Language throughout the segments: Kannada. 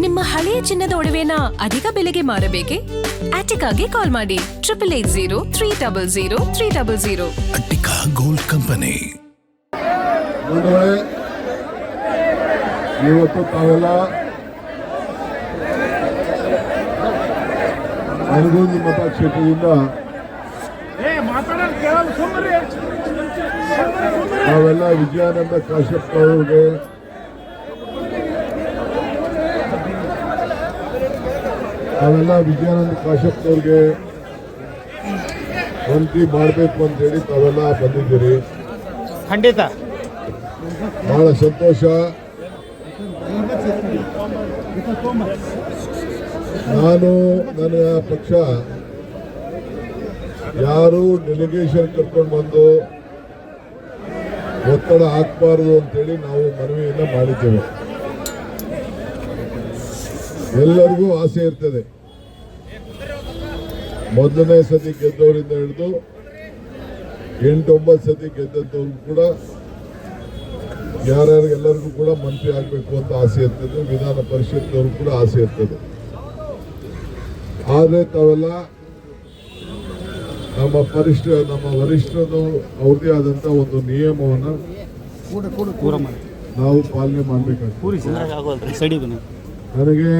ನಿಮ್ಮ ಹಳೆಯ ಚಿನ್ನದ ಒಡವೆನ ಅಧಿಕ ಬೆಲೆಗೆ ಮಾರಬೇಕೆ? ಆಟಿಕಾಗೆ ಕಾಲ್ ಮಾಡಿ 8880 ಅಟ್ಟಿಕಾ ಗೋಲ್ಡ್ ಕಂಪನಿ. ಇವತ್ತು ತಾವೆಲ್ಲ ನರಗುಂದಿ ಮತಕ್ಷೇತ್ರದಿಂದ ನಾವೆಲ್ಲ ವಿಜಯಾನಂದ ಕಾಶ್ಯಪ್ ಅವರಿಗೆ ಮಂತ್ರಿ ಮಾಡಬೇಕು ಅಂತೇಳಿ ತಾವೆಲ್ಲ ಬಂದಿದ್ದೀರಿ. ಖಂಡಿತ ಬಹಳ ಸಂತೋಷ. ನಾನು ನನ್ನ ಪಕ್ಷ ಯಾರು ಡೆಲಿಗೇಷನ್ ಕರ್ಕೊಂಡು ಬಂದು ಒತ್ತಡ ಹಾಕಬಾರದು ಅಂತೇಳಿ ನಾವು ಮನವಿಯನ್ನ ಮಾಡಿದ್ದೇವೆ. ಎಲ್ಲರಿಗೂ ಆಸೆ ಇರ್ತದೆ. ಮೊದಲನೇ ಸತಿ ಗೆದ್ದವರಿಂದ ಹಿಡಿದು 8-9 ಸತಿ ಗೆದ್ದವ್ರಿಗೂ ಕೂಡ ಎಲ್ಲರಿಗೂ ಕೂಡ ಮಂತ್ರಿ ಆಗಬೇಕು ಅಂತ ಆಸೆ ಇರ್ತದೆ. ವಿಧಾನ ಪರಿಷತ್ನವ್ರಿಗೂ ಕೂಡ ಆಸೆ ಇರ್ತದೆ. ಆದರೆ ತಾವೆಲ್ಲ ನಮ್ಮ ವರಿಷ್ಠರು ಅವ್ರದೇ ಆದಂತ ಒಂದು ನಿಯಮವನ್ನು ನಾವು ಪಾಲನೆ ಮಾಡಬೇಕಾಗ್ತದೆ. ನನಗೆ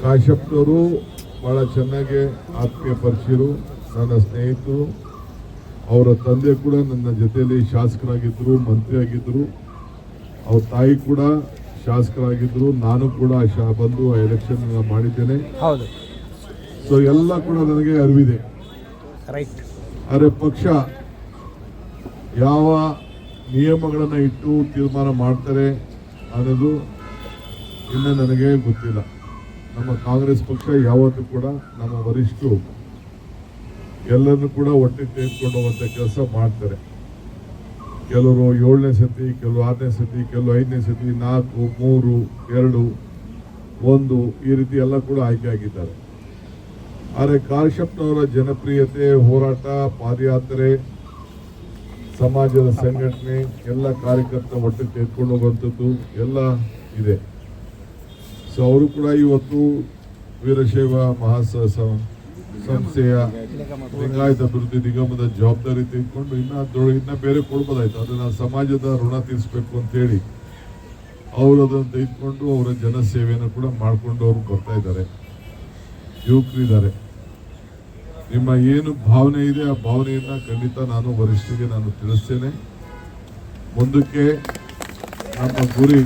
ಕಾಶ್ಯಪ್ನವರು ಬಹಳ ಚೆನ್ನಾಗಿ ಆತ್ಮೀಯ ಪರಿಚಯರು, ನನ್ನ ಸ್ನೇಹಿತರು. ಅವರ ತಂದೆ ಕೂಡ ನನ್ನ ಜೊತೆಯಲ್ಲಿ ಶಾಸಕರಾಗಿದ್ದರು, ಮಂತ್ರಿ ಆಗಿದ್ದರು. ಅವ್ರ ತಾಯಿ ಕೂಡ ಶಾಸಕರಾಗಿದ್ದರು. ನಾನು ಕೂಡ ಬಂದು ಎಲೆಕ್ಷನ್ ಮಾಡಿದ್ದೇನೆ. ಸೊ ಎಲ್ಲ ಕೂಡ ನನಗೆ ಅರಿವಿದೆ. ಆದರೆ ಪಕ್ಷ ಯಾವ ನಿಯಮಗಳನ್ನು ಇಟ್ಟು ತೀರ್ಮಾನ ಮಾಡ್ತಾರೆ ಅನ್ನೋದು ಇನ್ನು ನನಗೆ ಗೊತ್ತಿಲ್ಲ. ನಮ್ಮ ಕಾಂಗ್ರೆಸ್ ಪಕ್ಷ ಯಾವತ್ತೂ ಕೂಡ ನಮ್ಮ ವರಿಷ್ಠರು ಎಲ್ಲರನ್ನು ಕೂಡ ಒಟ್ಟಿಗೆ ತೆಗೆದುಕೊಂಡು ಹೋಗುವಂಥ ಕೆಲಸ ಮಾಡ್ತಾರೆ. ಕೆಲವರು 7ನೇ ಸತಿ, ಕೆಲವರು 6ನೇ ಸತಿ, ಕೆಲವರು 5ನೇ ಸತಿ, 4, 3, 2, 1 ಈ ರೀತಿ ಎಲ್ಲ ಕೂಡ ಆಯ್ಕೆ ಆಗಿದ್ದಾರೆ. ಆದರೆ ಕಾಶ್ಯಪ್ನವರ ಜನಪ್ರಿಯತೆ, ಹೋರಾಟ, ಪಾದಯಾತ್ರೆ, ಸಮಾಜದ ಸಂಘಟನೆ, ಎಲ್ಲ ಕಾರ್ಯಕರ್ತ ಒಟ್ಟಿಗೆ ತೆಗೆದುಕೊಂಡು ಹೋಗುವಂಥದ್ದು ಎಲ್ಲ ಇದೆ. ಸೊ ಅವರು ಕೂಡ ಇವತ್ತು ವೀರಶೈವ ಸಂಸ್ಥೆಯ ಲಿಂಗಾಯತ ಅಭಿವೃದ್ಧಿ ನಿಗಮದ ಜವಾಬ್ದಾರಿ ತೆಗೆದುಕೊಂಡು ಇನ್ನ ಬೇರೆ ಕೊಡ್ಬೋದಾಯ್ತು. ಅದನ್ನ ಸಮಾಜದ ಋಣ ತೀರಿಸಬೇಕು ಅಂತೇಳಿ ಅವರು ಅದನ್ನು ತೆಗೆದುಕೊಂಡು ಅವರ ಜನಸೇವೆಯನ್ನು ಕೂಡ ಮಾಡಿಕೊಂಡು ಅವರು ಬರ್ತಾ ಇದ್ದಾರೆ. ಯುವಕರಿದ್ದಾರೆ. ನಿಮ್ಮ ಏನು ಭಾವನೆ ಇದೆ ಆ ಭಾವನೆಯನ್ನ ಖಂಡಿತ ನಾನು ವರಿಷ್ಠರಿಗೆ ನಾನು ತಿಳಿಸ್ತೇನೆ. ಮುಂದಕ್ಕೆ ನಮ್ಮ ಗುರಿ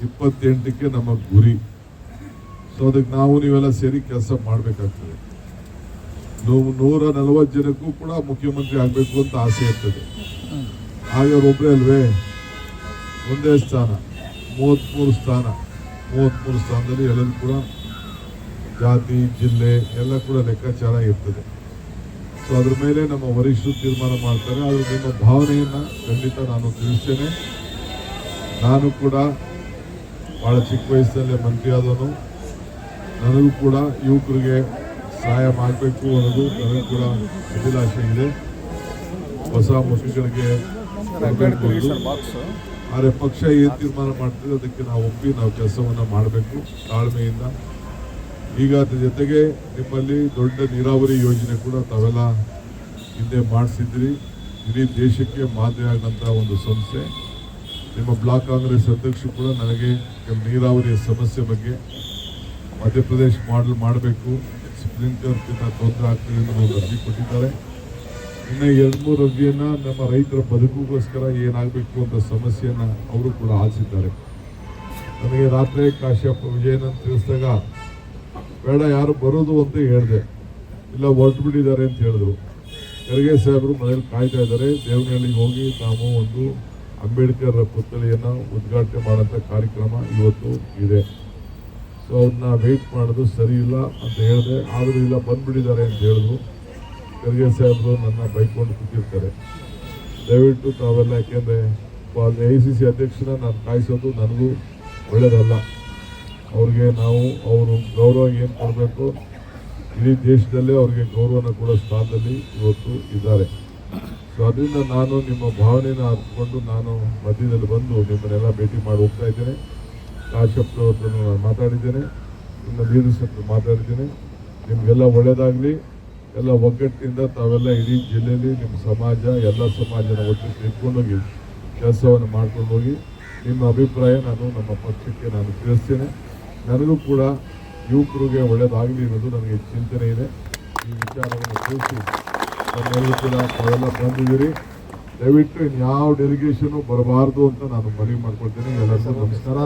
28ಕ್ಕೆ ನಮ್ಮ ಗುರಿ. ಸೊ ಅದಕ್ಕೆ ನೀವೆಲ್ಲ ಸೇರಿ ಕೆಲಸ ಮಾಡಬೇಕಾಗ್ತದೆ. 140 ಜನಕ್ಕೂ ಕೂಡ ಮುಖ್ಯಮಂತ್ರಿ ಆಗಬೇಕು ಅಂತ ಆಸೆ ಇರ್ತದೆ. ಹಾಗೆ ಒಬ್ಬರೇ ಅಲ್ವೇ, ಒಂದೇ ಸ್ಥಾನ, 33 ಸ್ಥಾನದಲ್ಲಿ ಎಲ್ಲರೂ ಕೂಡ ಜಾತಿ, ಜಿಲ್ಲೆ ಎಲ್ಲ ಕೂಡ ಲೆಕ್ಕಾಚಾರ ಇರ್ತದೆ. ಸೊ ಅದ್ರ ಮೇಲೆ ನಮ್ಮ ವರಿಷ್ಠರು ತೀರ್ಮಾನ ಮಾಡ್ತಾರೆ. ಆದ್ರೆ ನಿಮ್ಮ ಭಾವನೆಯನ್ನು ಖಂಡಿತ ನಾನು ತಿಳಿಸ್ತೇನೆ. ನಾನು ಕೂಡ ಬಹಳ ಚಿಕ್ಕ ವಯಸ್ಸಲ್ಲೇ ಮಂತ್ರಿ ಆದವನು. ನನಗೂ ಕೂಡ ಯುವಕರಿಗೆ ಸಹಾಯ ಮಾಡಬೇಕು ಅನ್ನೋದು ನನಗೂ ಕೂಡ ಅಭಿಲಾಷೆ ಇದೆ. ಹೊಸ ಮುಖಗಳಿಗೆ ಆದರೆ ಪಕ್ಷ ಏನು ತೀರ್ಮಾನ ಮಾಡ್ತದೆ ಅದಕ್ಕೆ ನಾವು ಒಪ್ಪಿ ನಾವು ಕೆಲಸವನ್ನು ಮಾಡಬೇಕು ತಾಳ್ಮೆಯಿಂದ. ಈಗ ಅದ್ರ ಜೊತೆಗೆ ನಿಮ್ಮಲ್ಲಿ ದೊಡ್ಡ ನೀರಾವರಿ ಯೋಜನೆ ಕೂಡ ತಾವೆಲ್ಲ ಹಿಂದೆ ಮಾಡಿಸಿದ್ರಿ. ಇಡೀ ದೇಶಕ್ಕೆ ಮಾದರಿ ಆದಂಥ ಒಂದು ಸಂಸ್ಥೆ. ನಿಮ್ಮ ಬ್ಲಾಕ್ ಕಾಂಗ್ರೆಸ್ ಅಧ್ಯಕ್ಷರು ಕೂಡ ನನಗೆ ನೀರಾವರಿಯ ಸಮಸ್ಯೆ ಬಗ್ಗೆ ಮಧ್ಯಪ್ರದೇಶ ಮಾಡಲ್ ಮಾಡಬೇಕು, ಸ್ಪ್ರಿಂಕ್ಲರ್ಗಿಂತ ತೊಂದರೆ ಆಗ್ತದೆ ಅನ್ನೋ ಒಂದು ಅರ್ಜಿ ಕೊಟ್ಟಿದ್ದಾರೆ. ಇನ್ನು 2-3 ಅರ್ಜಿಯನ್ನು ನಮ್ಮ ರೈತರ ಬದುಕಿಗೋಸ್ಕರ ಏನಾಗಬೇಕು ಅಂತ ಸಮಸ್ಯೆಯನ್ನು ಅವರು ಕೂಡ ಆಲಿಸಿದ್ದಾರೆ. ನನಗೆ ರಾತ್ರಿ ಕಾಶ್ಯಪ್ ವಿಜಯನಂದ್ ತಿಳಿಸಿದಾಗ ಬೇಡ ಯಾರು ಬರೋದು ಅಂತ ಹೇಳಿದೆ. ಇಲ್ಲ ಹೊರಟು ಬಿಟ್ಟಿದ್ದಾರೆ ಅಂತ ಹೇಳಿದ್ರು. ಖರ್ಗೆ ಸಾಹೇಬರು ಮನೇಲಿ ಕಾಯ್ತಾ ಇದ್ದಾರೆ. ದೇವನಹಳ್ಳಿಗೆ ಹೋಗಿ ನಾವು ಒಂದು ಅಂಬೇಡ್ಕರ್ ಪುತ್ಥಳಿಯನ್ನು ಉದ್ಘಾಟನೆ ಮಾಡೋಂಥ ಕಾರ್ಯಕ್ರಮ ಇವತ್ತು ಇದೆ. ಸೊ ಅವ್ರನ್ನ ವೆಯ್ಟ್ ಮಾಡೋದು ಸರಿ ಇಲ್ಲ ಅಂತ ಹೇಳಿದೆ. ಆದರೂ ಇಲ್ಲ ಬಂದ್ಬಿಟ್ಟಿದ್ದಾರೆ ಅಂತ ಹೇಳಿದ್ರು. ಖರ್ಗೆ ಸಾಹೇಬರು ನನ್ನ ಬೈಕೊಂಡು ಕೂತಿರ್ತಾರೆ. ದಯವಿಟ್ಟು ತಾವೆಲ್ಲ, ಯಾಕೆಂದರೆ AICC ಅಧ್ಯಕ್ಷನ ನಾನು ಕಾಯಿಸೋದು ನನಗೂ ಒಳ್ಳೆಯದಲ್ಲ. ಅವ್ರಿಗೆ ಅವರು ಗೌರವ ಏನು ಕೊಡಬೇಕು, ಇಡೀ ದೇಶದಲ್ಲೇ ಅವ್ರಿಗೆ ಗೌರವನ ಕೊಡೋ ಸ್ಥಾನದಲ್ಲಿ ಇವತ್ತು ಇದ್ದಾರೆ. ಸೊ ಸೊ ಅದರಿಂದ ನಾನು ನಿಮ್ಮ ಭಾವನೆಯನ್ನು ಅರ್ಥಕೊಂಡು ನಾನು ಮಧ್ಯದಲ್ಲಿ ಬಂದು ನಿಮ್ಮನ್ನೆಲ್ಲ ಭೇಟಿ ಮಾಡಿ ಹೋಗ್ತಾ ಇದ್ದೇನೆ. ಕಾಶ್ಯಪ್ ಹತ್ರ ನಾನು ಮಾತಾಡಿದ್ದೇನೆ, ನಿಮ್ಮ ಲೀಡರ್ಸ್ ಹತ್ರ ಮಾತಾಡಿದ್ದೇನೆ. ನಿಮಗೆಲ್ಲ ಒಳ್ಳೆಯದಾಗಲಿ. ಎಲ್ಲ ಒಗ್ಗಟ್ಟಿನಿಂದ ತಾವೆಲ್ಲ ಇಡೀ ಜಿಲ್ಲೆಯಲ್ಲಿ ನಿಮ್ಮ ಸಮಾಜ ಎಲ್ಲ ಸಮಾಜನ ಒಟ್ಟಿಗೆ ಇಟ್ಕೊಂಡೋಗಿ ಕೆಲಸವನ್ನು ಮಾಡ್ಕೊಂಡು ಹೋಗಿ. ನಿಮ್ಮ ಅಭಿಪ್ರಾಯ ನಾನು ನಮ್ಮ ಪಕ್ಷಕ್ಕೆ ನಾನು ತಿಳಿಸ್ತೇನೆ. ನನಗೂ ಕೂಡ ಯುವಕರಿಗೆ ಒಳ್ಳೆಯದಾಗಲಿ ಅನ್ನೋದು ನನಗೆ ಚಿಂತನೆ ಇದೆ. ಈ ವಿಚಾರವನ್ನು ತಿಳಿಸಿ ನಮ್ಮೆಲ್ಲರೂ ಕೂಡ ತಾವೆಲ್ಲ ಬಂದಿದ್ದೀರಿ. ದಯವಿಟ್ಟು ಇನ್ಯಾವ ಡೆಲಿಗೇಷನು ಬರಬಾರ್ದು ಅಂತ ನಾನು ಮನವಿ ಮಾಡ್ಕೊಳ್ತೇನೆ. ಎಲ್ಲರಿಗೂ ನಮಸ್ಕಾರ.